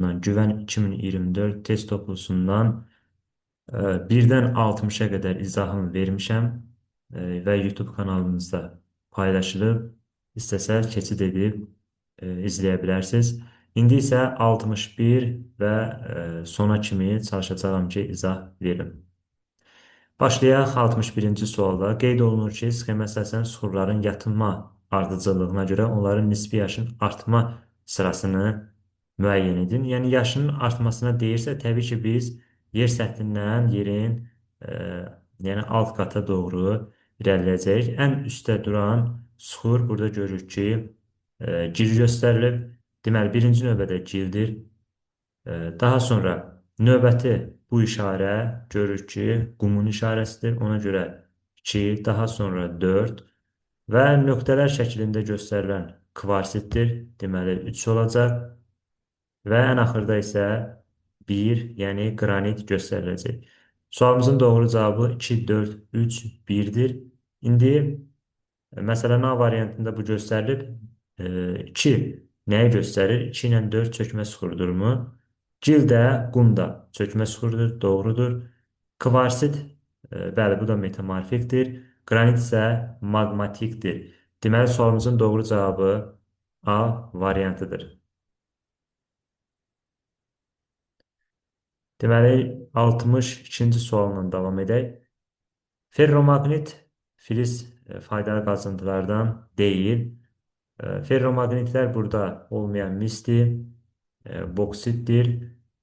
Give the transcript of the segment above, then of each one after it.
Güvən 2024 test toplusundan 1-dən 60-a qədər izahını vermişəm və YouTube kanalımızda paylaşılıb. İstəsəz keçid edib izləyə bilərsiniz. İndi isə 61 və sona kimi çalışacağam ki, izah verim. Başlayaq 61-ci sualda. Qeyd olunur ki, sxema əsasən süxurların yatınma ardıcıllığına görə onların nisbi yaşın artma sırasını müəyyən edin. Yəni, yaşının artmasına deyirsə, təbii ki, biz yer səthindən yerin yəni alt qata doğru irəliləyəcəyik. Ən üstdə duran süxur burada görürük ki, gil göstərilib. Deməli, birinci növbədə gildir. Daha sonra növbəti bu işarə görür ki, qumun işarəsidir. Ona görə 2, daha sonra 4 və nöqtələr şəklində göstərilən kvarsitdir. Deməli, 3 olacaq və ən axırda isə 1, yəni qranit göstəriləcək. Sualımızın doğru cavabı 2, 4, 3, 1-dir. İndi məsələn, A variantında bu göstərilib. 2 nəyi göstərir? 2 ilə 4 çökmə süxurdurmu? Gil də, qum da çökmə süxurudur, doğrudur. Kvarsit, bəli, bu da metamorfikdir. Qranit isə maqmatikdir. Deməli, sualımızın doğru cavabı A variantıdır. Deməli, 62-ci sualla davam edək. Ferromaqnit filiz faydalı qazıntılardan deyil. Ferromaqnitlər burada olmayan misli, boksitdir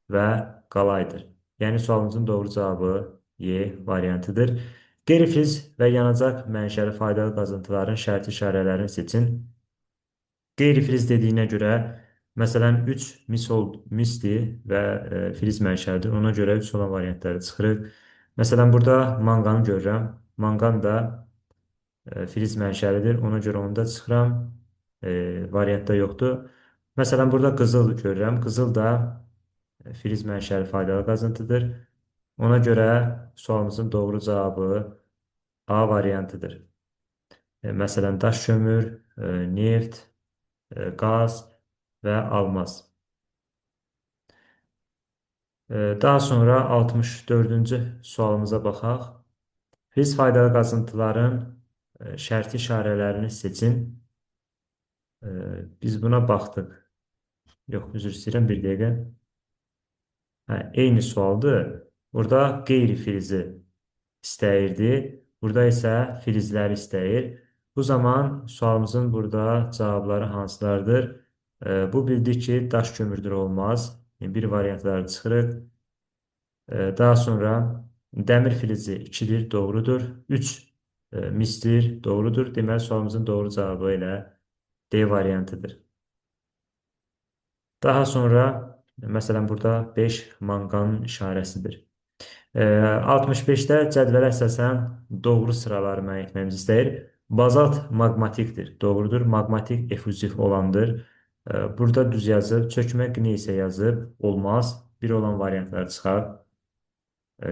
və qalaydır. Yəni, sualımızın doğru cavabı Y variantıdır. Qeyri-filiz və yanacaq mənşəli faydalı qazıntıların şərti işarələrini seçin. Qeyri-filiz dediyinə görə, məsələn, 3 misli və filiz mənşəlidir. Ona görə 3 olan variantları çıxırıq. Məsələn, burada manqanı görürəm. Manqan da filiz mənşəlidir. Ona görə onu da çıxıram. Variantda yoxdur. Məsələn, burada qızıl görürəm. Qızıl da filiz mənşəli faydalı qazıntıdır. Ona görə sualımızın doğru cavabı A variantıdır. Məsələn, daş kömür, neft, qaz və almaz. Daha sonra 64-cü sualımıza baxaq. Filiz faydalı qazıntıların şərti işarələrini seçin. Biz buna baxdıq. Yox, üzr istəyirəm, bir dəqiqə. Eyni sualdır. Burada qeyri-filizi istəyirdi. Burada isə filizləri istəyir. Bu zaman sualımızın burada cavabları hansılardır? Bu bildik ki, daş kömürdür, olmaz. Bir variantları çıxırıq. Daha sonra dəmir filizi 2-dir, doğrudur. 3 misdir, doğrudur. Deməli, sualımızın doğru cavabı ilə D variantıdır. Daha sonra, məsələn, burada 5 manqanın işarəsidir. 65-də cədvələ əsasən doğru sıraları müəyyən etmemizi istəyir. Bazalt maqmatikdir, doğrudur. Maqmatik efuziv olandır. Burada düz yazıb, çökmə qneysə yazıb, olmaz. Bir olan variantlar çıxar.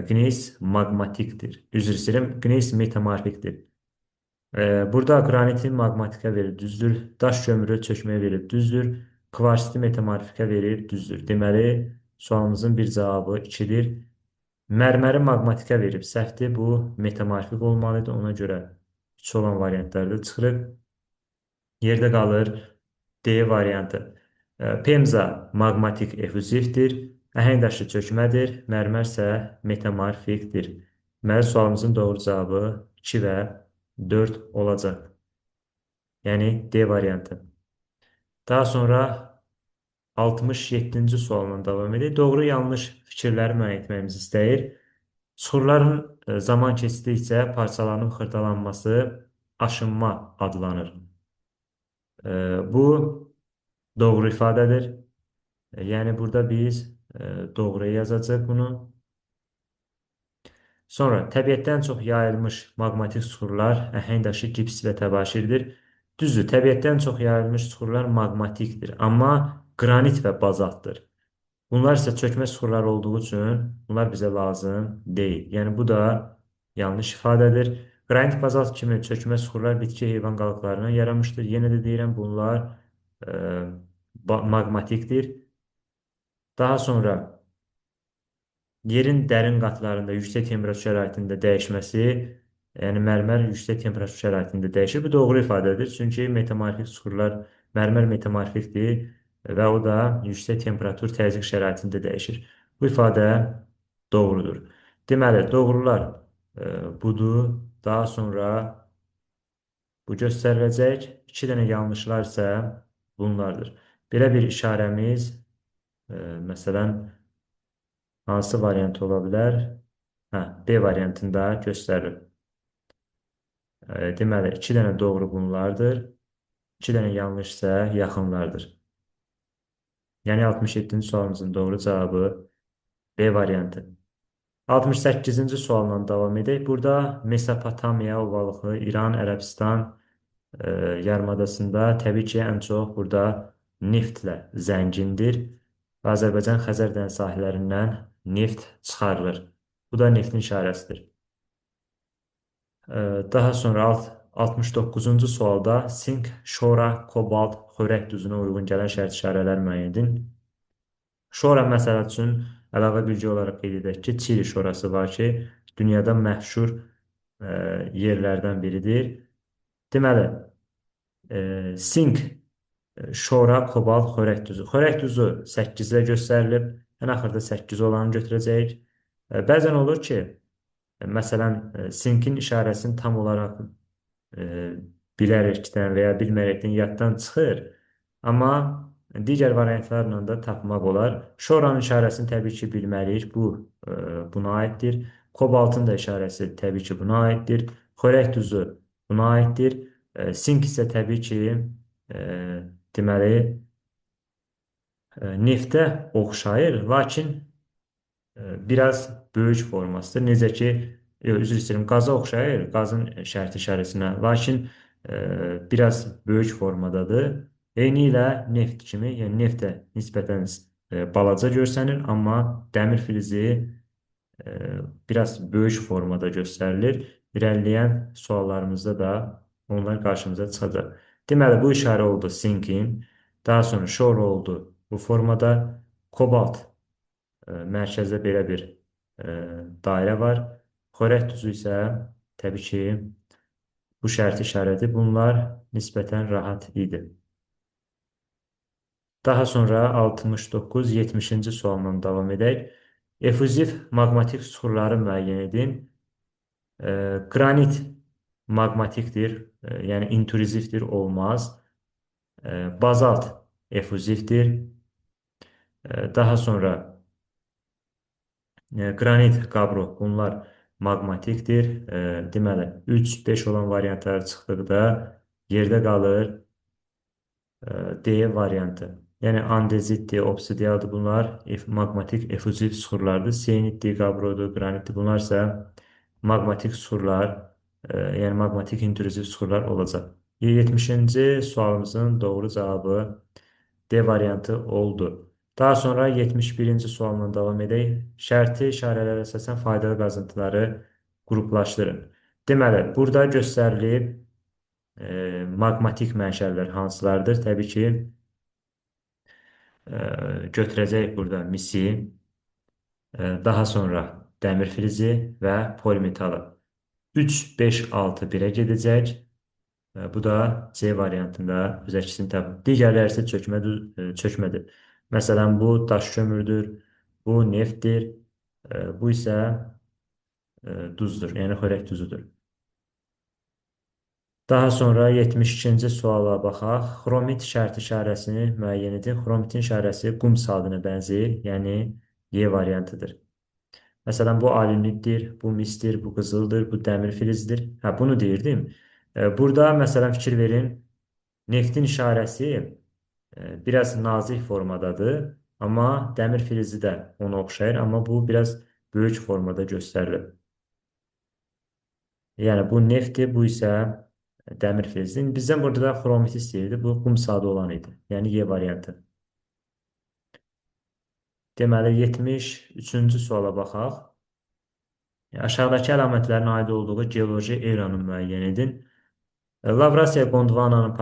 Qneys maqmatikdir. Üzr istəyirəm, qneys metamorfikdir. Burada qraniti maqmatikə verir, düzdür. Daş kömürü çökməyə verir, düzdür. Kvarsiti metamorfikə verir, düzdür. Deməli, sualımızın bir cavabı 2-dir. Mərməri maqmatikə verib, səhvdir. Bu metamorfik olmalıdır. Ona görə 3 olan variantlarda çıxırıq. Yerdə qalır D variantı. Pemza maqmatik efuzivdir. Əhəng daşı çökmədir. Mərmər isə metamorfikdir. Deməli, sualımızın doğru cavabı 2 və 4 olacaq. Yəni D variantı. Daha sonra 67-ci sualla davam edək. Doğru yanlış fikirləri müəyyən etməyimizi istəyir. Süxurların zaman keçdikcə parçalanıb xırdalanması aşınma adlanır. Bu doğru ifadədir. Yəni burada biz doğru yazacaq bunu. Sonra təbiətdən çox yayılmış maqmatik süxurlar əhəng daşı, gips və təbaşirdir. Düzdür, təbiətdən çox yayılmış süxurlar maqmatikdir, amma qranit və bazaltdır. Bunlar isə çökmə süxurları olduğu üçün bunlar bizə lazım deyil. Yəni bu da yanlış ifadədir. Qranit bazalt kimi çökmə süxurlar bitki heyvan qalıqlarından yaranmışdır. Yenə də deyirəm, bunlar maqmatikdir. Daha sonra yerin dərin qatlarında yüksək temperatur şəraitində dəyişməsi, yəni mərmər yüksək temperatur şəraitində dəyişir. Bu doğru ifadədir. Çünki metamorfik suxurlar mərmər metamorfikdir və o da yüksək temperatur təzyiq şəraitində dəyişir. Bu ifadə doğrudur. Deməli, doğrular budur. Daha sonra bu göstəriləcək. İki dənə yanlışlar isə bunlardır. Belə bir işarəmiz, məsələn, hansı variant ola bilər? Hə, B variantında göstərir. Deməli, iki dənə doğru bunlardır. İki dənə yanlış isə yaxınlardır. Yəni 67-ci sualımızın doğru cavabı B variantı. 68-ci sualla davam edək. Burada Mesopotamiya ovalığı, İran, Ərəbistan yarımadasında təbii ki, ən çox burada neftlə zəngindir. Azərbaycan Xəzər dəniz sahillərindən neft çıxarılır. Bu da neftin işarəsidir. Daha sonra 69-cu sualda sink, şora, kobalt, xörək duzuna uyğun gələn şərt işarələr müəyyən edin. Şora məsəl üçün əlavə bilgi olaraq qeyd edək ki, Çili şorası var ki, dünyada məşhur yerlərdən biridir. Deməli, sink, şora, kobalt, xörək duzu. Xörək duzu 8-də göstərilib. Ən axırda 8 olanı götürəcəyik. Bəzən olur ki, məsələn, sinkin işarəsini tam olaraq e, bilərəkdən və ya bilmərəkdən yaddan çıxır. Amma digər variantlarla da tapmaq olar. Şoranın işarəsini təbii ki bilməliyik. Bu buna aiddir. Kobaltın da işarəsi təbii ki buna aiddir. Xörək duzu buna aiddir. Sink isə təbii ki e, deməli neftə oxşayır, lakin biraz böyük formasıdır. Necə ki, üzr istəyirəm, qaza oxşayır, qazın şərti işarəsinə, lakin biraz böyük formadadır. Eyni ilə neft kimi, yəni neft də nisbətən balaca görsənir, amma dəmir filizi e, biraz böyük formada göstərilir. İrəliləyən suallarımızda da onlar qarşımıza çıxacaq. Deməli, bu işarə oldu sinkin, daha sonra şor oldu bu formada, kobalt mərkəzdə belə bir dairə var. Xörək duzu isə təbii ki, bu şərti işarədir. Bunlar nisbətən rahat idi. Daha sonra 69-70-ci sualla davam edək. Efuzif maqmatik suxurları müəyyən edin. Qranit maqmatikdir, yəni intruzivdir, olmaz. Bazalt efuzivdir. Daha sonra qranit, qabro, bunlar maqmatikdir. Deməli, 3-5 olan variantlar çıxdıqda yerdə qalır D variantı. Yəni andezitdir, obsidiyadır bunlar maqmatik efuziv suxurlardır. Seyinitdir, qabrodur, qranitdir. Bunlar isə maqmatik suxurlar, yəni maqmatik intruziv suxurlar olacaq. 70-ci sualımızın doğru cavabı D variantı oldu. Daha sonra 71-ci sualla davam edək. Şərti işarələrə əsasən faydalı qazıntıları qruplaşdırın. Deməli, burada göstərilib maqmatik mənşələr hansılardır? Təbii ki, götürəcək burada misi, daha sonra dəmir filizi və polimetalı. 3, 5, 6 1-ə gedəcək. Bu da C variantında öz əksini tapır. Digərləri isə çökmədir. Məsələn, bu daş kömürdür, bu neftdir, bu isə duzdur, yəni xörək duzudur. Daha sonra 72-ci suala baxaq. Xromit şərt işarəsini müəyyən edin. Xromitin işarəsi qum sadına bənzəyir, yəni Y variantıdır. Məsələn, bu alümnitdir, bu misdir, bu qızıldır, bu dəmir filizdir. Hə, bunu deyirdim. Burada məsələn fikir verin. Neftin işarəsi biraz nazik formadadır, amma dəmir filizi də ona oxşayır, amma bu biraz böyük formada göstərilir. Yəni bu neftdir, bu isə dəmir filizidir. Bizdən burada da xromit istəyirdi. Bu qum sadə olan idi. Yəni Y variantı. Deməli 73-cü suala baxaq. Aşağıdakı əlamətlərin aid olduğu geoloji eranı müəyyən edin. Lavrasiya Gondvananın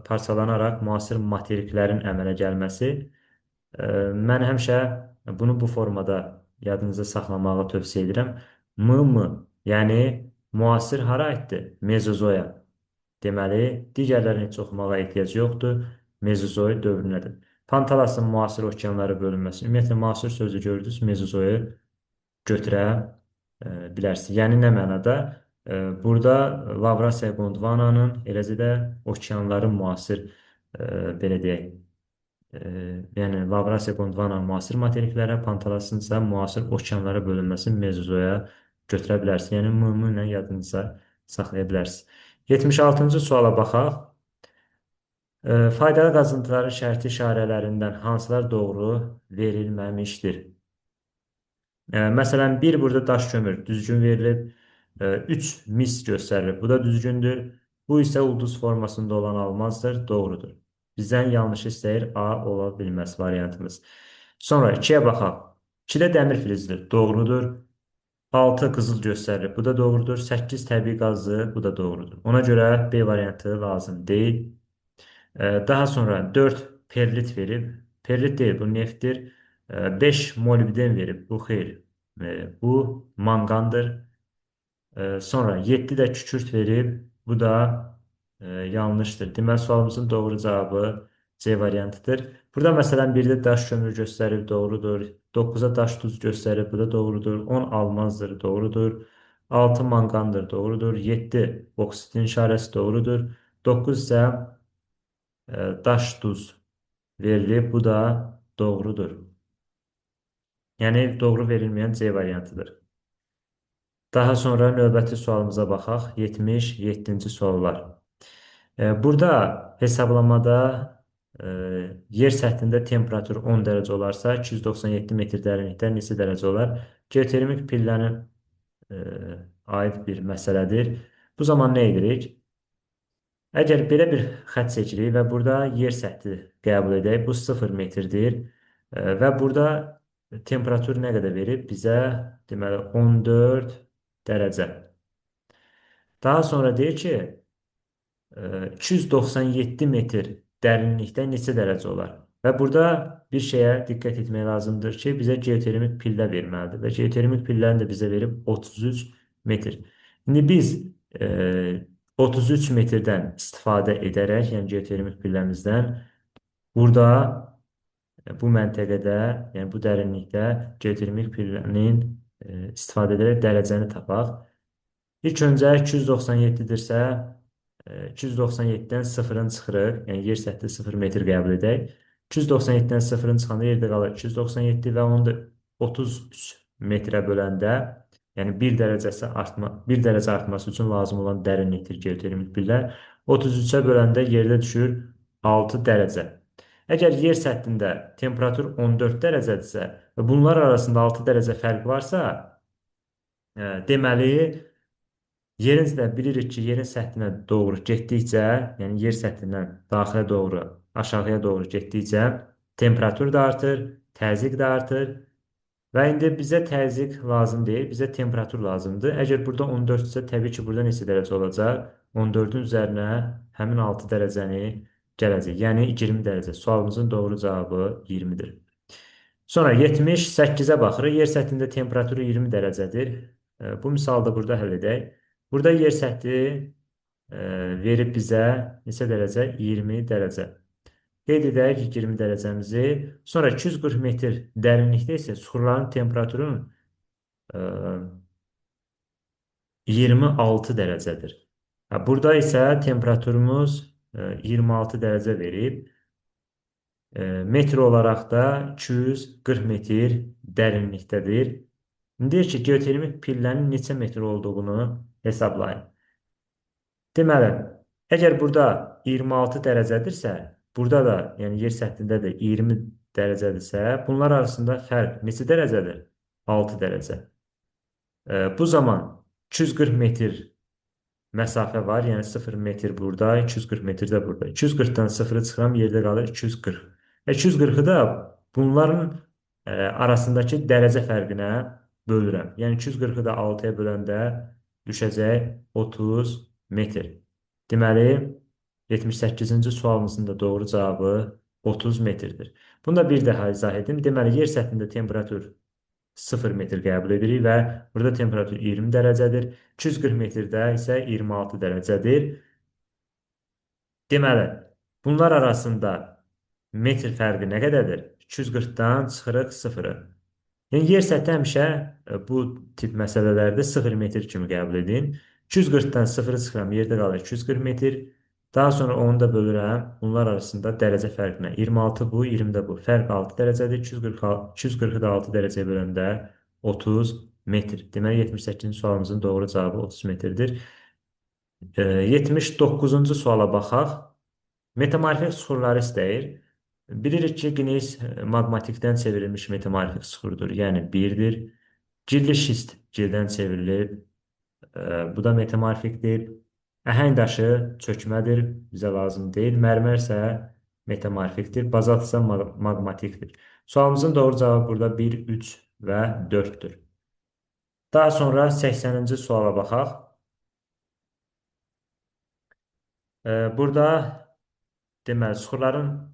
parçalanaraq müasir materiklərin əmələ gəlməsi. Mən həmişə bunu bu formada yadınızda saxlamağı tövsiyə edirəm. M, yəni müasir hara aiddir? Mezozoya. Deməli, digərlərini heç oxumağa ehtiyac yoxdur. Mezozoik dövrünədir. Pantalasın müasir okeanlara bölünməsi. Ümumiyyətlə, müasir sözü gördünüz, mezozoyu götürə bilərsiniz. Yəni nə mənada? Burada Lavrasiya Gondvananın, eləcə də okeanların müasir, belə deyək, yəni Lavrasiya Gondvananın müasir materiklərə, Pantalasın isə müasir okeanlara bölünməsi mezozoya götürə bilərsiniz. Yəni M ilə yadınıza saxlaya bilərsiniz. 76-cı suala baxaq. Faydalı qazıntıların şərti işarələrindən hansılar doğru verilməmişdir? Məsələn, bir burada daş kömür düzgün verilib, 3 mis göstərilib. Bu da düzgündür. Bu isə ulduz formasında olan almazdır. Doğrudur. Bizdən yanlış istəyir. A ola bilməz variantımız. Sonra 2-yə baxaq. 2-də dəmir filizdir. Doğrudur. 6 qızıl göstərilib. Bu da doğrudur. 8 təbii qazdır. Bu da doğrudur. Ona görə B variantı lazım deyil. Daha sonra 4 perlit verib. Perlit değil, bu neftdir. 5 molibden verib. Bu xeyr. Bu mangandır. Sonra 7 də kükürt verib. Bu da yanlışdır. Deməli, sualımızın doğru cavabı C variantıdır. Burada məsələn 1-də daş kömür göstərib, doğrudur. 9-a daş duz göstərib, bu da doğrudur. 10 almazdır, doğrudur. 6 manqandır, doğrudur. 7 oksitin işarəsi doğrudur. 9 isə daş duz verilib, bu da doğrudur. Yəni doğru verilməyən C variantıdır. Daha sonra növbəti sualımıza baxaq. 77-ci suallar. Burada hesablamada e, yer səthində temperatur 10 dərəcə olarsa, 297 metr dərinlikdə neçə dərəcə olar? Geotermik pillənin e, aid bir məsələdir. Bu zaman nə edirik? Əgər belə bir xətt seçirik və burada yer səthi qəbul edək, bu 0 metrdir və burada temperatur nə qədər verib? Bizə deməli 14 dərəcə. Daha sonra deyir ki, 297 metr dərinlikdə neçə dərəcə olar? Və burada bir şeyə diqqət etmək lazımdır ki, bizə geotermik pillə verməlidir və geotermik pillərini də bizə verib 33 metr. İndi biz 33 metrdən istifadə edərək, yəni geotermik pilləmizdən burada bu məntəqədə, yəni bu dərinlikdə geotermik pillənin istifadə edərək dərəcəni tapaq. İlk öncə 297-dirsə, 297-dən sıfırın çıxırıq, yəni yer səthi 0 metr qəbul edək. 297-dən sıfırın çıxanda yerdə qalır 297 və onu da 33 metrə böləndə, yəni 1 dərəcə artması üçün lazım olan dərinlikdir geotermik pillə. 33-ə böləndə yerdə düşür 6 dərəcə. Əgər yer səthində temperatur 14 dərəcədirsə və bunlar arasında 6 dərəcə fərq varsa, deməli, yerin də bilirik ki, yerin səthinə doğru getdikcə, yəni yer səthindən daxilə doğru, aşağıya doğru getdikcə temperatur da artır, təzyiq də artır və indi bizə təzyiq lazım deyil, bizə temperatur lazımdır. Əgər burada 14 isə təbii ki, burada neçə dərəcə olacaq? 14-ün üzərinə həmin 6 dərəcəni gələcək, yəni 20 dərəcə. Sualımızın doğru cavabı 20-dir. Sonra 78-ə baxırıq. Yer səthində temperaturu 20 dərəcədir. Bu misalda burada həll edək. Burada yer səthi verib bizə neçə dərəcə? 20 dərəcə. Qeyd edək 20 dərəcəmizi. Sonra 240 metr dərinlikdə isə suxurların temperaturun 26 dərəcədir. Burada isə temperaturumuz 26 dərəcə verib. Metr olaraq da 240 metr dərinlikdədir. İndi deyir ki, geotermik pillənin neçə metr olduğunu hesablayın. Deməli, əgər burada 26 dərəcədirsə, burada da, yəni yer səthində də 20 dərəcədirsə, bunlar arasında fərq neçə dərəcədir? 6 dərəcə. Bu zaman 240 metr məsafə var, yəni 0 metr burada, 240 metr də burada. 240-dan 0-ı çıxıram, yerdə qalır 240. 240-ı da bunların arasındakı dərəcə fərqinə bölürəm. Yəni 240-ı da 6-ya böləndə düşəcək 30 metr. Deməli, 78-ci sualımızın da doğru cavabı 30 metrdir. Bunda bir daha izah edim. Deməli, yer səthində temperatur 0 metr qəbul edirik və burada temperatur 20 dərəcədir. 240 metrdə isə 26 dərəcədir. Deməli, bunlar arasında metr fərqi nə qədərdir? 240-dan çıxırıq 0-ı. Yəni yer səthi həmişə bu tip məsələlərdə 0 metr kimi qəbul edin. 240-dan 0-ı çıxıram, yerdə qalır 240 metr. Daha sonra onu da bölürəm. Bunlar arasında dərəcə fərqinə. 26 bu, 20 də bu. Fərq 6 dərəcədir. 240-ı da 6 dərəcəyə böləndə 30 metr. Deməli 78-ci sualımızın doğru cavabı 30 metrdir. 79-cu suala baxaq. Metamorfik suxurları istəyir. Bilirik ki, qneys maqmatikdən çevrilmiş metamorfik suxurdur. Yəni 1-dir. Gilli şist gildən çevrilib. Bu da metamorfikdir. Əhəng daşı çökmədir. Bizə lazım deyil. Mərmər isə metamorfikdir. Bazalt isə maqmatikdir. Sualımızın doğru cavabı burada 1, 3 və 4-dür. Daha sonra 80-ci suala baxaq. Burada deməli, suxurların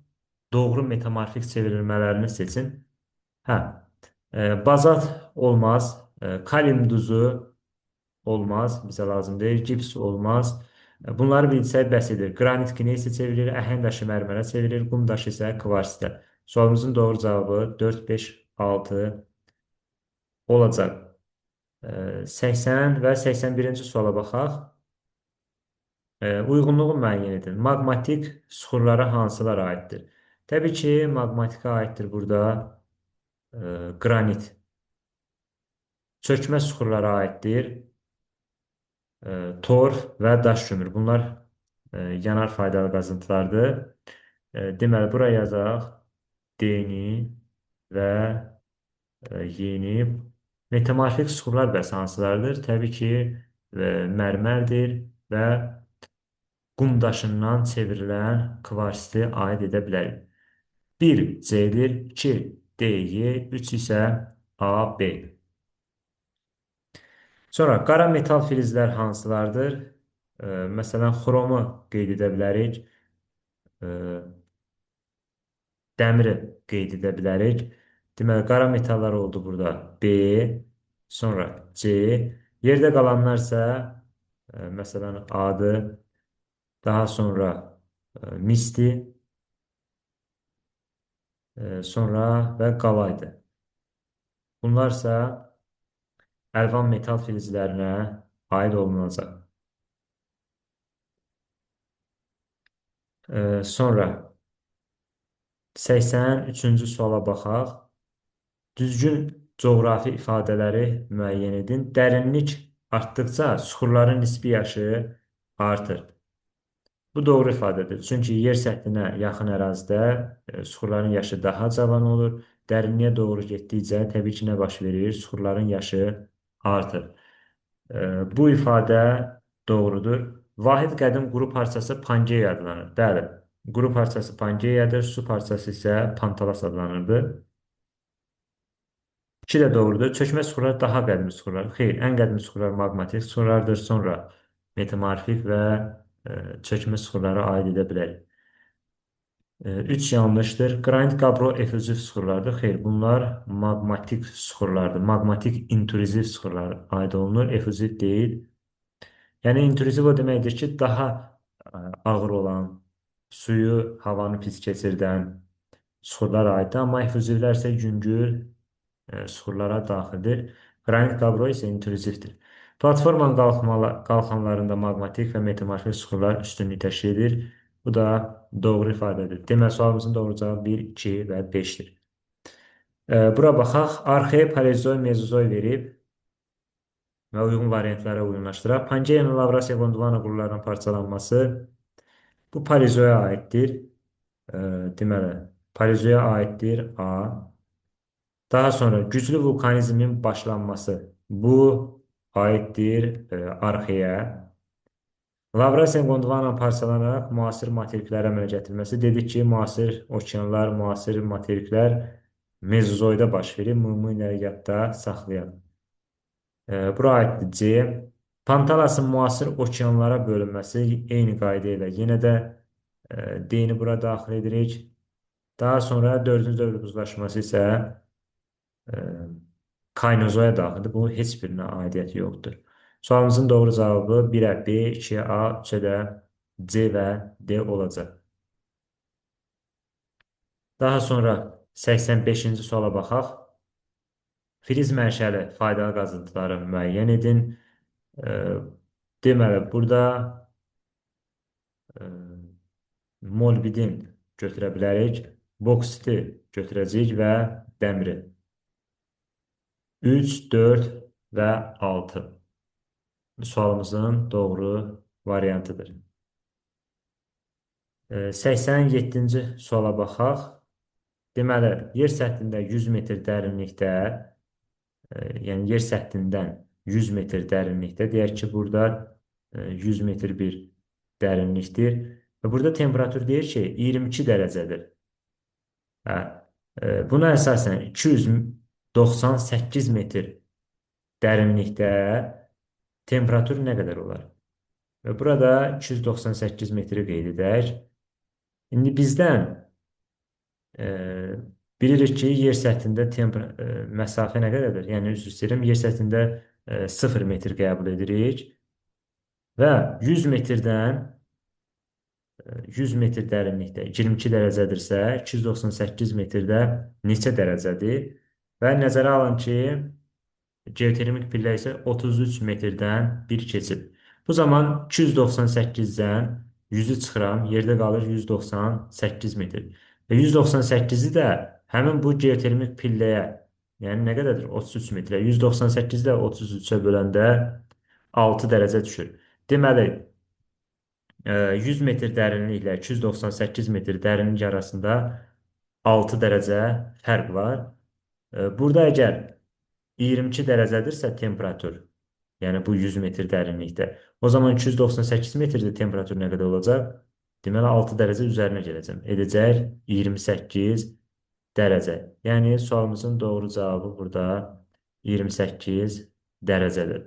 doğru metamorfik çevrilmələrini seçin. Hə, bazalt olmaz, kalium duzu olmaz, bizə lazım deyil, gips olmaz. Bunları bilsək bəs edir. Qranit qneysə çevrilir, əhəng daşı mərmərə çevrilir, qum daşı isə kvarsitə. Sualımızın doğru cavabı 4, 5, 6 olacaq. 80 və 81-ci suala baxaq. Uyğunluğu müəyyən edin. Maqmatik suxurlara hansılar aiddir? Təbii ki, maqmatikə aiddir burada qranit. Çökmə suxurlara aiddir torf və daş kömür. Bunlar yanar faydalı qazıntılardır. Deməli, buraya yazaq D-ni və Y-ni. Metamorfik suxurlar bəs hansılardır? Təbii ki, mərmərdir və qum daşından çevrilən kvarsiti aid edə bilərik. 1 C-dir, 2 D, Y, 3 isə A, B. Sonra qara metal filizlər hansılardır? Məsələn, xromu qeyd edə bilərik. Dəmiri qeyd edə bilərik. Deməli, qara metallar oldu burada. B, sonra C. Yerdə qalanlar isə, məsələn, A-dır. Daha sonra misti, sonra və qalaydı. Bunlar isə əlvan metal filizlərinə aid olunacaq. Sonra 83-cü suala baxaq. Düzgün coğrafi ifadələri müəyyən edin. Dərinlik artdıqca suxurların nisbi yaşı artır. Bu doğru ifadədir. Çünki yer səthinə yaxın ərazidə suxurların yaşı daha cavan olur. Dərinliyə doğru getdikcə təbii ki, nə baş verir? Suxurların yaşı artır. Bu ifadə doğrudur. Vahid qədim quru parçası Pangeya adlanır. Bəli, quru parçası Pangeyadır, su parçası isə Pantalas adlanırdı. 2 də doğrudur. Çökmə suxurlar daha qədimi suxurlar. Xeyr, ən qədimi suxurlar maqmatik suxurlardır. Sonra metamorfik və çökmə suxurlara aid edə bilərik. 3 yanlışdır. Qranit qabro efüziv suxurlardır. Xeyr, bunlar maqmatik suxurlardır. Maqmatik intruziv suxurlar aid olunur. Efüziv deyil. Yəni intruziv o deməkdir ki, daha ağır olan, suyu, havanı pis keçirdən suxurlar aiddir. Amma efuzivlər isə yüngül suxurlara daxildir. Qranit qabro isə intruzivdir. Platformanın qalxanlarında maqmatik və metamorfik suxurlar üstünlük təşkil edir. Bu da doğru ifadədir. Deməli, sualımızın doğru cavabı 1, 2 və 5-dir. Bura baxaq. Arxeya paleozoy, mezozoy verib və uyğun variantlara uyğunlaşdıraq. Pangeyanın Lavrasiya Gondwana qurlarının parçalanması bu paleozoya aiddir. Deməli, paleozoya aiddir A. Daha sonra güclü vulkanizmin başlanması. Bu aiddir arxeya. Lavrasiya Gondwana parçalanaraq müasir materiklərə əmələ gətirilməsi. Dedik ki, müasir okeanlar, müasir materiklər mezozoyda baş verir. Bunu ilə yadda saxlayaq. Bura aiddir C. Pantalasın müasir okeanlara bölünməsi eyni qayda ilə. Yenə də D-ni bura daxil edirik. Daha sonra dördüncü dövr buzlaşması isə e, Kaynozoya daxildir. Bu heç birinə aidiyyəti yoxdur. Sualımızın doğru cavabı 1-ə B, 2-yə A, 3-ə də C və D olacaq. Daha sonra 85-ci suala baxaq. Filiz mənşəli faydalı qazıntıları müəyyən edin. E, Deməli, burada e, molibdin götürə bilərik, boksiti götürəcəyik və dəmiri. 3, 4 və 6 sualımızın doğru variantıdır. 87-ci suala baxaq. Deməli, yer səthində 100 metr dərinlikdə, yəni yer səthindən 100 metr dərinlikdə, deyək ki, burada 100 metr bir dərinlikdir. Və burada temperatur deyir ki, 22 dərəcədir. Hə, buna əsasən 298 metr dərinlikdə temperatur nə qədər olar? Və burada 298 metri qeyd edək. İndi bizdən e, bilirik ki, yer səthində məsafə nə qədərdir? Yəni, üzr istəyirəm, yer səthində 0 metr qəbul edirik və 100 metrdən 100 metr dərinlikdə 22 dərəcədirsə, 298 metrdə neçə dərəcədir? Və nəzərə alın ki, geotermik pillə isə 33 metrdən 1 keçib. Bu zaman 298-dən 100-ü çıxıram, yerdə qalır 198 metr. Və 198-i də həmin bu geotermik pilləyə, yəni nə qədərdir? 33 metrə. 198-i də 33-ə böləndə 6 dərəcə düşür. Deməli, 100 metr dərinliklə 298 metr dərinlik arasında 6 dərəcə fərq var. Burada əgər 22 dərəcədirsə temperatur, yəni bu 100 metr dərinlikdə, o zaman 298 metrdə temperatur nə qədər olacaq? Deməli, 6 dərəcə üzərinə gələcəm. Edəcək 28 dərəcə. Yəni, sualımızın doğru cavabı burada 28 dərəcədir.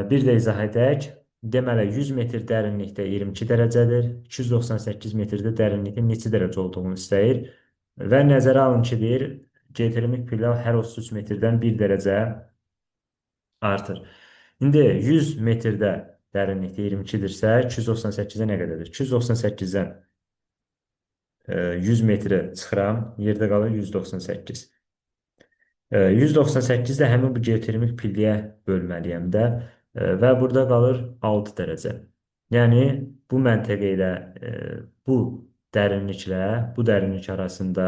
Bir də izah edək. Deməli, 100 metr dərinlikdə 22 dərəcədir. 298 metrdə dərinlikdə neçə dərəcə olduğunu istəyir. Və nəzərə alın ki, deyir, geotermik pillə hər 33 metrdən 1 dərəcə artır. İndi 100 metrdə dərinlikdə 22-dirsə, 298-ə nə qədərdir? 298-dən 100 metri çıxıram, yerdə qalır 198. 198 də həmin bu geotermik pilliyə bölməliyəm də və burada qalır 6 dərəcə. Yəni, bu məntəqə ilə bu dərinliklə bu dərinlik arasında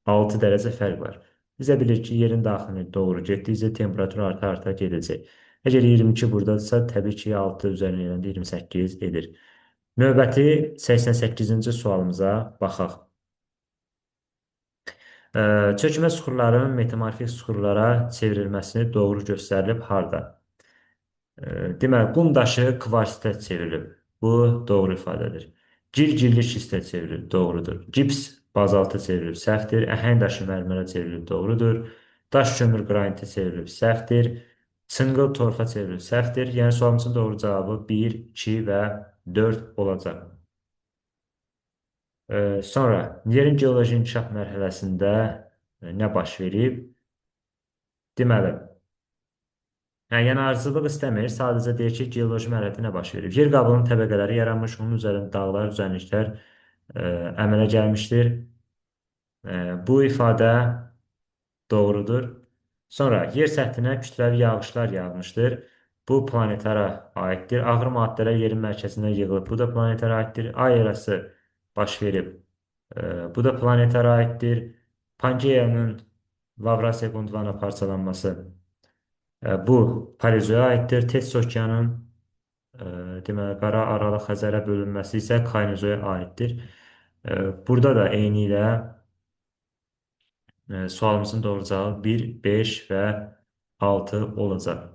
6 dərəcə fərq var. Bizə bilir ki, yerin daxilini doğru getdikcə temperatur arta-arta gedəcək. Əgər 22 buradadırsa, təbii ki, 6 üzərinə yerində 28 edir. Növbəti 88-ci sualımıza baxaq. Çökmə süxurların metamorfik süxurlara çevrilməsini doğru göstərilib harda? Deməli, qum daşı kvarsitə çevrilib. Bu doğru ifadədir. Gir-girli şistə çevrilib, doğrudur. Gips bazalta çevrilib, səhvdir. Əhəng daşı mərmərə çevrilib, doğrudur. Daş kömür qranitə çevrilib, səhvdir. Çınqıl torfa çevrilib, səhvdir. Yəni, sualımızın doğru cavabı 1, 2 və 4 olacaq. Sonra, yerin geoloji inkişaf mərhələsində nə baş verib? Deməli, yəni ardıcıllıq istəmir, sadəcə deyir ki, geoloji mərhələdə nə baş verib? Yer qabığının təbəqələri yaranmış, onun üzərində dağlar, düzənliklər əmələ gəlmişdir. Bu ifadə doğrudur. Sonra, yer səthinə kütləvi yağışlar yağmışdır. Bu planetara aiddir. Ağır maddələr yerin mərkəzindən yığılıb. Bu da planetara aiddir. Ay yarası baş verib. Bu da planetara aiddir. Pangeyanın Lavrasiya qundlarına parçalanması bu Paleozoya aiddir. Tets okeanın deməli, Qara Aralıq Xəzərə bölünməsi isə Kaynozoya aiddir. Burada da eyni ilə sualımızın doğru cavabı 1, 5 və 6 olacaq.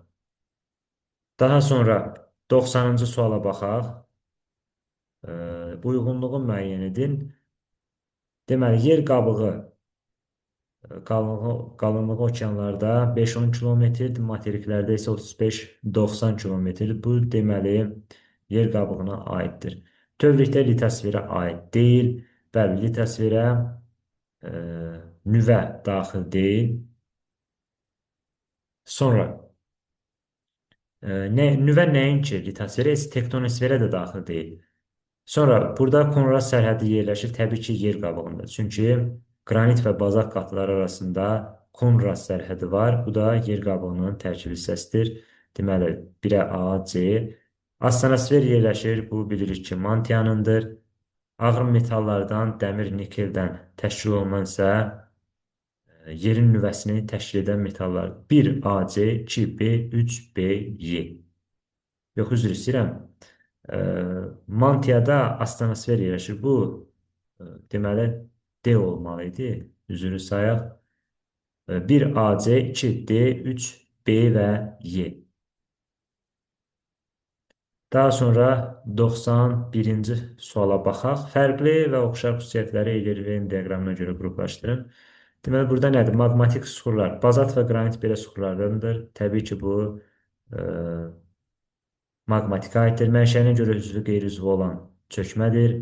Daha sonra 90-cı suala baxaq. Uyğunluğu müəyyən edin. Deməli, yer qabığı qalınlığı okeanlarda 5-10 kilometrdir, materiklərdə isə 35-90 kilometr. Bu, deməli, yer qabığına aiddir. Bütövlükdə litosferə aid deyil. Bəli, litosferə e, nüvə daxil deyil. Sonra nüvə nəinki litosferə, heç tektonosferə də daxil deyil. Sonra burada Konrad sərhəddi yerləşir təbii ki, yer qabığında. Çünki qranit və bazalt qatları arasında Konrad sərhədi var. Bu da yer qabığının tərkibi hissəsidir. Deməli, 1-ə A, C. Astronosfer yerləşir. Bu bilirik ki, mantiyanındır. Ağır metallardan, dəmir, nikeldən təşkil olunan isə yerin nüvəsini təşkil edən metallar 1 AC, 2 B, 3 B, Y. Yox, üzr istəyirəm. E, Mantiyada astronosfer yerləşir. Bu deməli D olmalı idi. Üzrü sayaq. 1 AC, 2 D, 3 B və Y. Daha sonra 91-ci suala baxaq. Fərqli və oxşar xüsusiyyətləri Eyler-Venn diaqramına görə qruplaşdırın. Deməli, burada nədir? Maqmatik suxurlar. Bazalt və qranit belə suxurlardandır. Təbii ki, bu e, maqmatika aiddir. Mənşəyinə görə üzvü qeyri-üzvü olan çökmədir.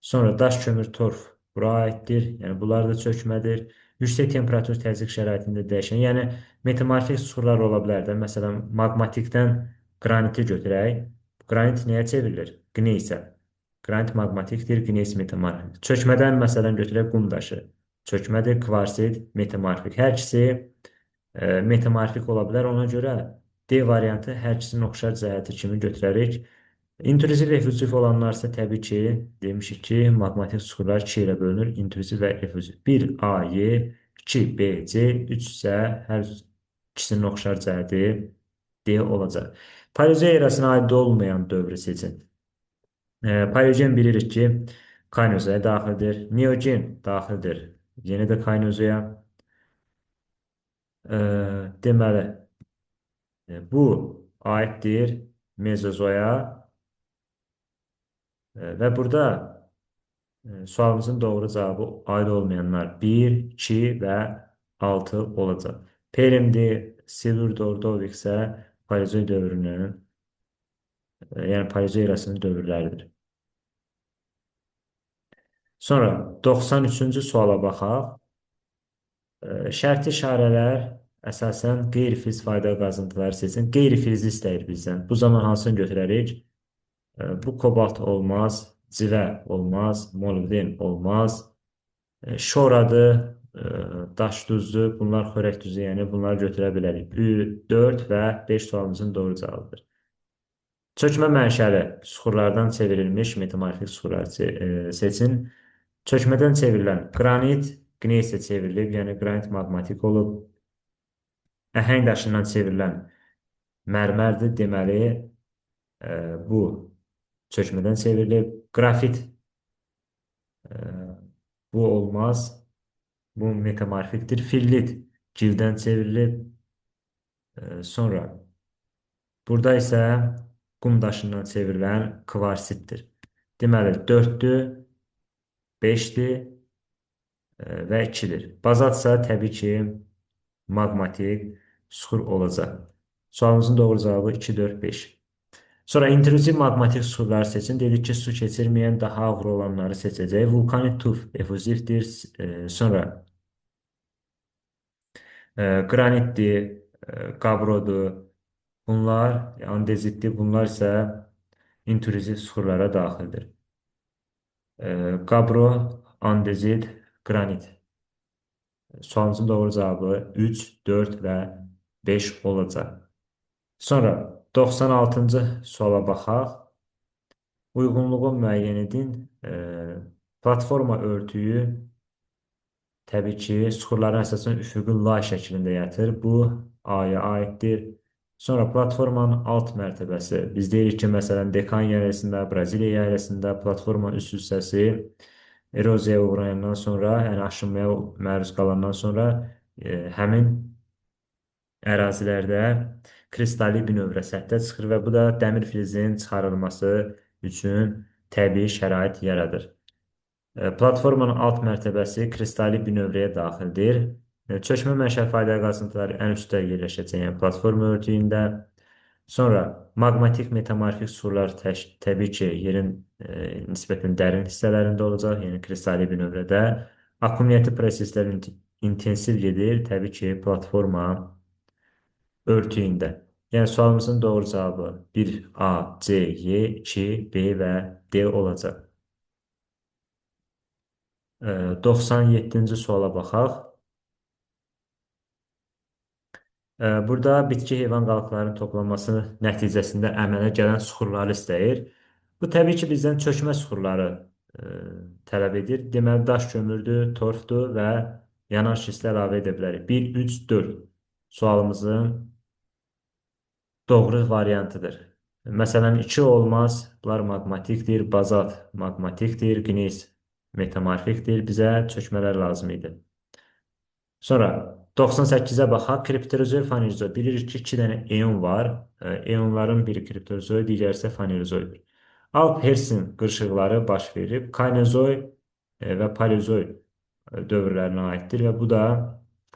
Sonra daş, kömür, torf bura aiddir. Yəni, bunlar da çökmədir. Yüksək temperatur təzyiq şəraitində dəyişən. Yəni, metamorfik suxurlar ola bilər də. Məsələn, maqmatikdən qraniti götürək. Qranit nəyə çevrilir? Qneysə. Qranit maqmatikdir, qneys metamorfik. Çökmədən, məsələn, götürək qum daşı. Çökmədir, kvarsit, metamorfik. Hər ikisi metamorfik ola bilər. Ona görə D variantı hər ikisinin oxşar cəhəti kimi götürərik. İntrüziv, efüziv olanlar isə təbii ki, demişik ki, maqmatik suxurlar 2 ilə bölünür. İntrüziv və efüziv. 1 AY, 2 BC, 3 isə hər ikisinin oxşar cəhəti D olacaq. Paleozoy erasına aid olmayan dövrü seçin. Paleogen bilirik ki, Kainozoya daxildir. Neogen daxildir. Yenə də Kainozoya. Deməli, bu aiddir Mezozoya və burada sualımızın doğru cavabı aid olmayanlar 1, 2 və 6 olacaq. Permdir, Silur Ordovik isə Paleozoy dövrünün, yəni Paleozoy erasının dövrləridir. Sonra 93-cü suala baxaq. Şərti işarələr əsasən qeyri-filiz faydalı qazıntıları seçin. Qeyri-filizi istəyir bizdən. Bu zaman hansını götürərik? Bu kobalt olmaz, civə olmaz, molibden olmaz. Şoradır, daş duzdur, bunlar xörək duzu, yəni bunları götürə bilərik. 4 və 5 sualımızın doğru cavabıdır. Çökmə mənşəli suxurlardan çevrilmiş metamorfik suxurlar seçin. Çökmədən çevrilən qranit qneyslə çevrilib, yəni qranit maqmatik olub. Əhəng daşından çevrilən mərmərdir, deməli bu çökmədən çevrilib. Qrafit bu olmaz, bu metamorfikdir. Fillit gildən çevrilib. Sonra burada isə qum daşından çevrilən kvarsitdir. Deməli 4-dür, 5-dir və 2-dir. Bazaltsa təbii ki, maqmatik suxur olacaq. Sualımızın doğru cavabı 2, 4, 5. Sonra intrüziv maqmatik suxurları seçin. Dedik ki, su keçirməyən daha ağır olanları seçəcək. Vulkanik tuf efuzivdir. Sonra qranitdir, qabrodur. Bunlar andezitdir. Bunlar isə intrüziv suxurlara daxildir. Qabro, andezit, qranit. Sualımızın doğru cavabı 3, 4 və 5 olacaq. Sonra 96-cı suala baxaq. Uyğunluğu müəyyən edin. Platforma örtüyü təbii ki, suxurların əsasən üfüqi lay şəklində yatır. Bu A-ya aiddir. Sonra platformanın alt mərtəbəsi. Biz deyirik ki, məsələn, Dekan yaylasında, Braziliya yaylasında platformanın üst hissəsi eroziyaya uğrayandan sonra, yəni aşınmaya məruz qalandan sonra həmin ərazilərdə kristalli binövrə səthə çıxır və bu da dəmir filizin çıxarılması üçün təbii şərait yaradır. Platformanın alt mərtəbəsi kristalli binövrəyə daxildir. Çökmə mənşəli faydalı qazıntıları ən üstdə yerləşəcək, yəni platforma örtüyündə. Sonra maqmatik metamorfik sular təbii ki, yerin nisbətən dərin hissələrində olacaq, yəni kristali bir növlədə. Akkumulyativ proseslər intensiv gedir, təbii ki, platforma örtüyündə. Yəni sualımızın doğru cavabı bir A, C, Y, 2, B və D olacaq. 97-ci suala baxaq. Burada bitki heyvan qalıqlarının toplanması nəticəsində əmələ gələn suxurları istəyir. Bu təbii ki, bizdən çökmə suxurları e, tələb edir. Deməli, daş kömürdür, torfdur və yanan şislə əlavə edə bilərik. 1, 3, 4 sualımızın doğru variantıdır. Məsələn, 2 olmaz. Bunlar maqmatikdir, bazalt maqmatikdir, qneys metamorfikdir. Bizə çökmələr lazım idi. Sonra 98'e baxaq. Kriptozoy, fanerozoy. Bilirik ki, iki dənə ion var. İonların biri kriptozoy, digəri isə fanerozoydur. Alp-Hersin qırışıqları baş verib. Kaynozoy və paleozoy dövrlərinə aiddir və bu da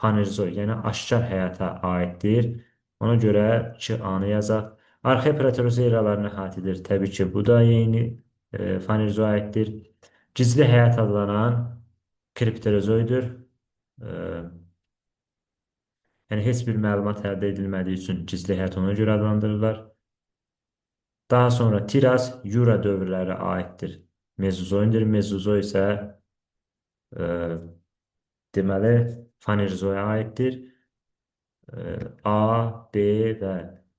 fanerozoy, yəni aşkar həyata aiddir. Ona görə 2A-nı yazaq. Arxeopreterozoy eralarını əhatə edir. Təbii ki, bu da yeni fanerozoya aiddir. Gizli həyat adlanan kriptozoydur. E, Yəni heç bir məlumat əldə edilmədiyi üçün gizli həyat ona görə adlandırırlar. Daha sonra Tiras, Yura dövrləri aiddir. Mezozoydur. Mezozoy isə e, deməli Fanerzoya aiddir. A, B və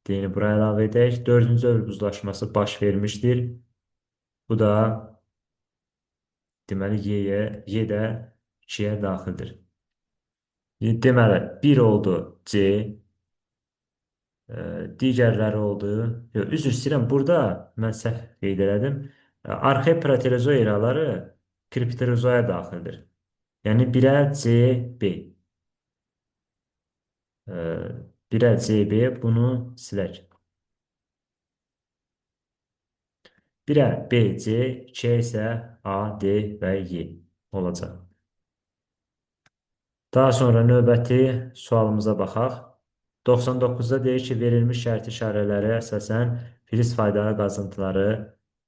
D-ni buraya əlavə edək. Dördüncü dövr buzlaşması baş vermişdir. Bu da deməli Y də 2-yə daxildir. Deməli 1 oldu C, digərləri oldu. Yox, üzr istəyirəm. Burada mən səhv qeyd elədim. Arxeopreterozoy eraları kriptozoya daxildir. Yəni 1-ə CB. 1-ə CB bunu silək. 1-ə BC, 2-ə isə AD və Y olacaq. Daha sonra növbəti sualımıza baxaq. 99-da deyir ki, verilmiş şərti işarələrə əsasən filiz faydalı qazıntıları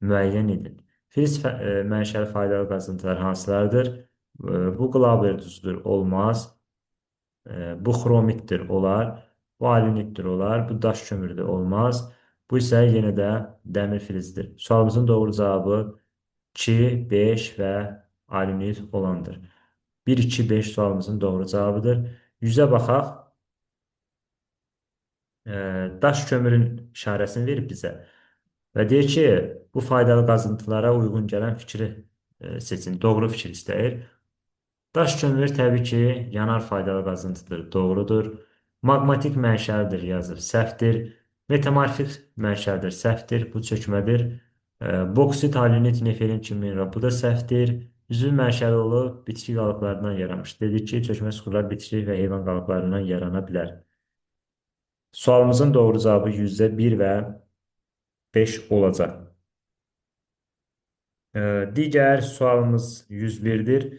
müəyyən edin. Filiz mənşəli faydalı qazıntılar hansılardır? Bu qlavler duzdur, olmaz. Bu xromitdir, olar. Bu alünitdir, olar. Bu daş kömürdür, olmaz. Bu isə yenə də dəmir filizdir. Sualımızın doğru cavabı 2, 5 və alünit olandır. 1, 2, 5 sualımızın doğru cavabıdır. 100'ə baxaq. Daş kömürün işarəsini verib bizə. Və deyir ki, bu faydalı qazıntılara uyğun gələn fikri seçin. Doğru fikir istəyir. Daş kömür təbii ki, yanar faydalı qazıntıdır. Doğrudur. Maqmatik mənşəlidir yazır. Səhvdir. Metamorfik mənşəlidir. Səhvdir. Bu çökmədir. Boksit, alünit, nefelin kimi mineral. Bu da səhvdir. Üzvü mənşəli olub bitki qalıqlarından yaranmış. Dedik ki, çökmə suxurlar bitki və heyvan qalıqlarından yarana bilər. Sualımızın doğru cavabı %1 və 5 olacaq. Digər sualımız 101'dir.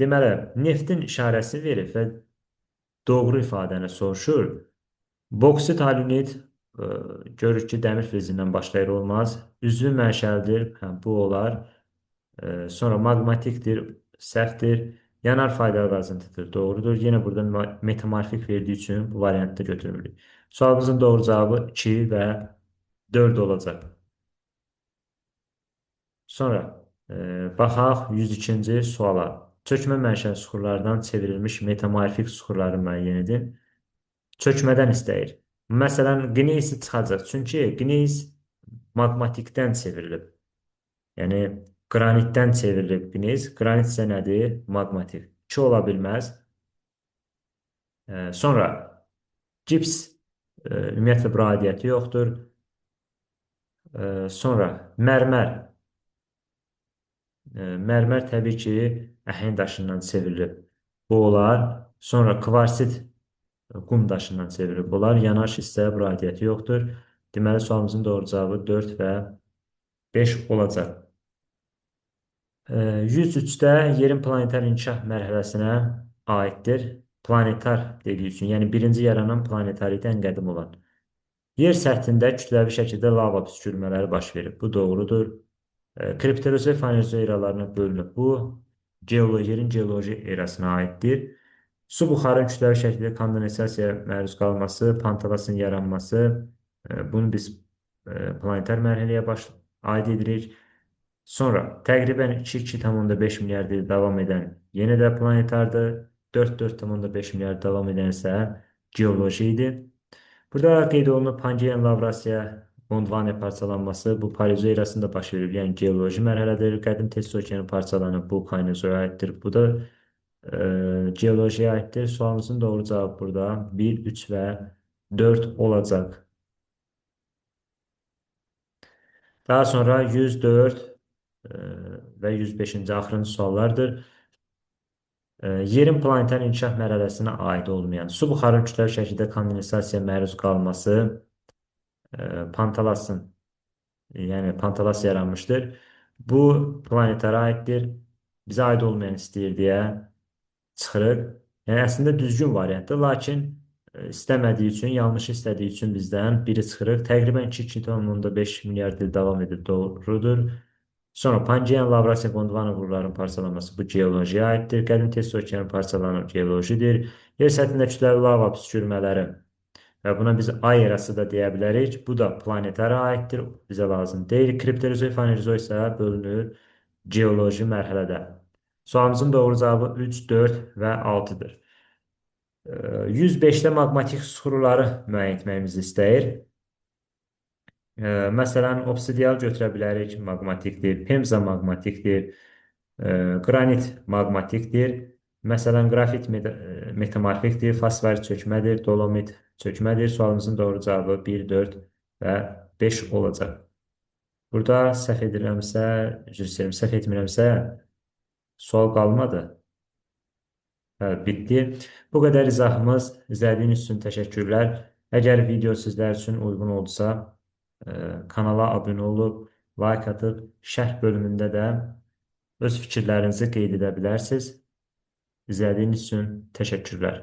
Deməli, neftin işarəsi verib və doğru ifadəni soruşur. Boksit, alünit görür ki, dəmir filizindən başlayır, olmaz. Üzvü mənşəlidir, bu olar. Sonra maqmatikdir, səhvdir. Yanar faydalı qazıntıdır, doğrudur. Yenə burada metamorfik verdiyi üçün bu variantda götürmürük. Sualımızın doğru cavabı 2 və 4 olacaq. Sonra baxaq 102-ci suala. Çökmə mənşəli suxurlardan çevrilmiş metamorfik suxurları müəyyən edin. Çökmədən istəyir. Məsələn, qneysi çıxacaq. Çünki qneys maqmatikdən çevrilib. Yəni, qranitdən çevrilib qneys. Qranit isə nədir? Maqmatik. 2 ola bilməz. Sonra gips ümumiyyətlə bir aidiyyəti yoxdur. Sonra mərmər. Mərmər təbii ki, əhəng daşından çevrilib. Bu olar. Sonra kvarsit qum daşından çevrilib. Bunlar yanar şistəyə bir aidiyyəti yoxdur. Deməli, sualımızın doğru cavabı 4 və 5 olacaq. 103'də yerin planetar inkişaf mərhələsinə aiddir. Planetar dediyi üçün, yəni birinci yaranan planetaridə ən qədim olan. Yer səthində kütləvi şəkildə lava püskürmələri baş verib. Bu doğrudur. Kriptozoy fanezoy eralarına bölünüb. Bu yerin geoloji erasına aiddir. Su buxarın kütləvi şəkildə kondensasiyaya məruz qalması, pantalasın yaranması, bunu biz planetar mərhələyə aid edirik. Sonra təqribən 2,5 milyard il davam edən yenə də planetardır. 4,5 milyard davam edən isə geoloji idi. Burada qeyd olunub Pangean Lavrasiya Gondwana parçalanması bu Paleozoy erasında baş verir. Yəni geoloji mərhələdir. Qədim Tezos okeanı parçalanıb bu Kainozoya aiddir. Bu da geolojiyə aiddir. Sualımızın doğru cavabı burada 1, 3 və 4 olacaq. Daha sonra 104 və 105-ci axırıncı suallardır. Yerin planetar inkişaf mərhələsinə aid olmayan su buxarın kütləvi şəkildə kondensasiyaya məruz qalması Pantalasın, yəni Pantalas yaranmışdır. Bu planetara aiddir. Bizə aid olmayan istəyir deyə çıxırıq. Yəni əslində düzgün variantdır, lakin istəmədiyi üçün, yanlış istədiyi üçün bizdən biri çıxırıq. Təqribən 2,5 milyard il davam edir, doğrudur. Sonra Pangean Lavrasiya Gondwana qurğularının parçalanması bu geolojiyə aiddir. Qədim Tezos okeanı parçalanıb geolojidir. Yer səthində kütləvi lava püskürmələri və buna biz ay erası da deyə bilərik. Bu da planetara aiddir. Bizə lazım deyil. Kriptozoy, fanerozoy isə bölünür geoloji mərhələdə. Sualımızın doğru cavabı 3, 4 və 6-dır. 105-də maqmatik süxurları müəyyən etməyimizi istəyir. Məsələn, obsidial götürə bilərik, maqmatikdir. Pemza maqmatikdir. Qranit maqmatikdir. Məsələn, qrafit metamorfikdir. Fosforit çökmədir. Dolomit çökmədir. Sualımızın doğru cavabı 1, 4 və 5 olacaq. Burada səhv edirəmsə, üzr istəyirəm, səhv etmirəmsə, sual qalmadı. Hə, bitdi. Bu qədər izahımız. İzlədiyiniz üçün təşəkkürlər. Əgər video sizlər üçün uyğun oldusa, kanala abunə olub, like atıb, şərh bölümündə də öz fikirlərinizi qeyd edə bilərsiniz. İzlədiyiniz üçün təşəkkürlər.